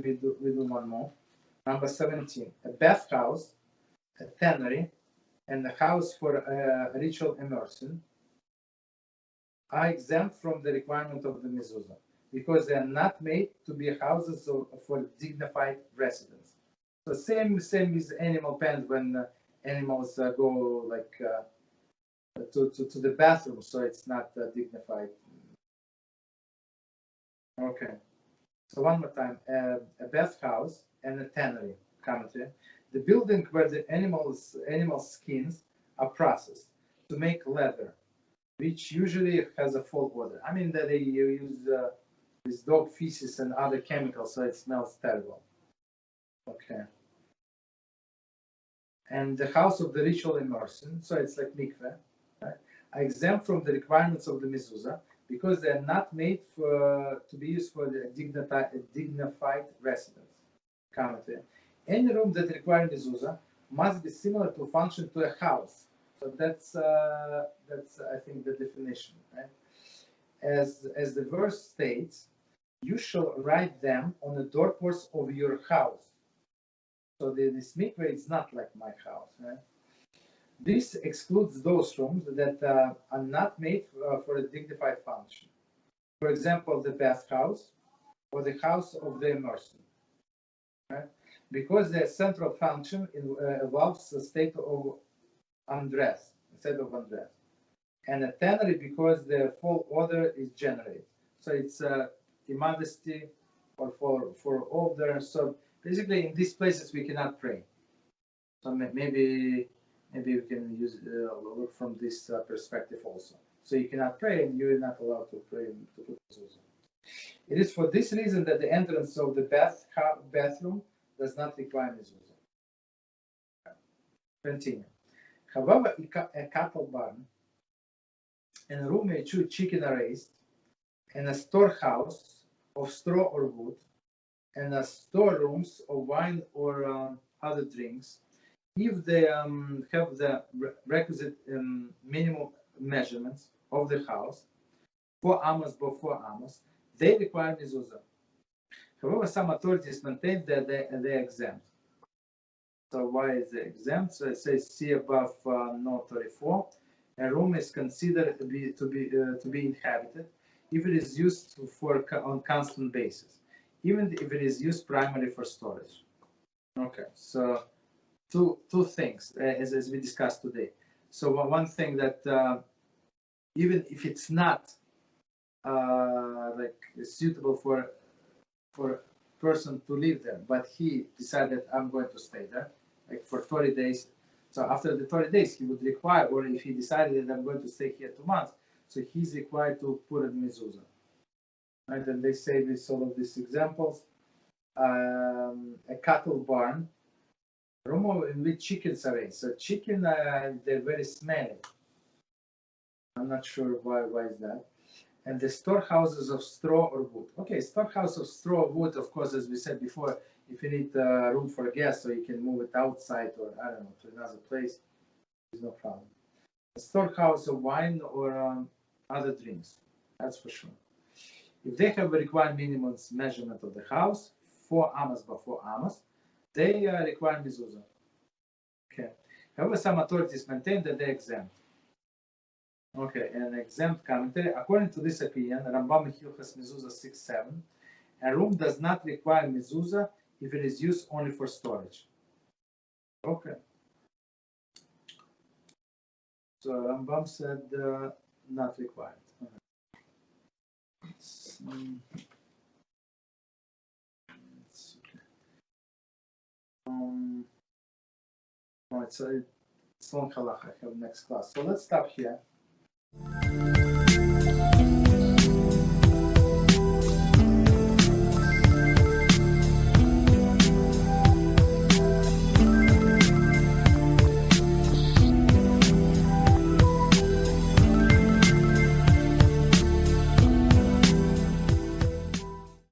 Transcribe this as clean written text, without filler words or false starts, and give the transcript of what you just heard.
we do one more. Number 17. A bathhouse, a tannery, and a house for ritual immersion are exempt from the requirement of the Mezuzah because they are not made to be houses for dignified residents. So same with animal pens when animals go like to the bathroom, so it's not dignified. Okay. So one more time, a bathhouse and a tannery commentary. The building where the animal skins are processed to make leather, which usually has a full odor. I mean that they use this dog feces and other chemicals, so it smells terrible. Okay. And the house of the ritual immersion, so it's like mikveh, right, are exempt from the requirements of the Mezuzah because they are not made to be used for the dignified residence. Commentary. Any room that requires Mezuzah must be similar to function to a house. So that's I think the definition, right? As the verse states, you shall write them on the doorposts of your house. So this mikveh is not like my house, right? This excludes those rooms that are not made for a dignified function. For example, the bathhouse or the house of the immersion, right? Because their central function involves a state of undress instead of undress. And a tannery because the full odor is generated. So it's immodesty or for odor. So basically, in these places we cannot pray. So maybe we can use look from this perspective also. So you cannot pray, and you're not allowed to pray to put mezuzah. It is for this reason that the entrance of the bathroom does not require mezuzah. Continue. However, a cattle barn and a room where chicken are raised, and a storehouse of straw or wood, and a storerooms of wine or other drinks, if they have the requisite minimum measurements of the house, 4 amos by 4 amos, they require mezuzah. However, some authorities maintain that they're exempt. So why is it exempt? So it says, see above note 34. A room is considered to be inhabited if it is used on constant basis, even if it is used primarily for storage. Okay, so two things as we discussed today. So one thing that even if it's not like suitable for a person to live there, but he decided I'm going to stay there, like for 30 days. So after the 30 days, he would require, or if he decided that I'm going to stay here 2 months, so he's required to put in mezuzah. Right, and they say this all of these examples. A cattle barn, room in which chickens are raised. So chicken, they're very smelly. I'm not sure why is that. And the storehouses of straw or wood. Okay, storehouse of straw or wood, of course, as we said before, if you need room for guests, so you can move it outside or, I don't know, to another place, there's no problem. A storehouse of wine or other drinks, that's for sure. If they have a required minimum measurement of the house, 4 amos by 4 amos, they require mezuzah. Okay. However, some authorities maintain that they're exempt. Okay, an exempt commentary. According to this opinion, Rambam Hilchas Mezuzah 6.7, a room does not require mezuzah if it is used only for storage. Okay. So Rambam said not required. It's long halacha. I have next class. So let's stop here.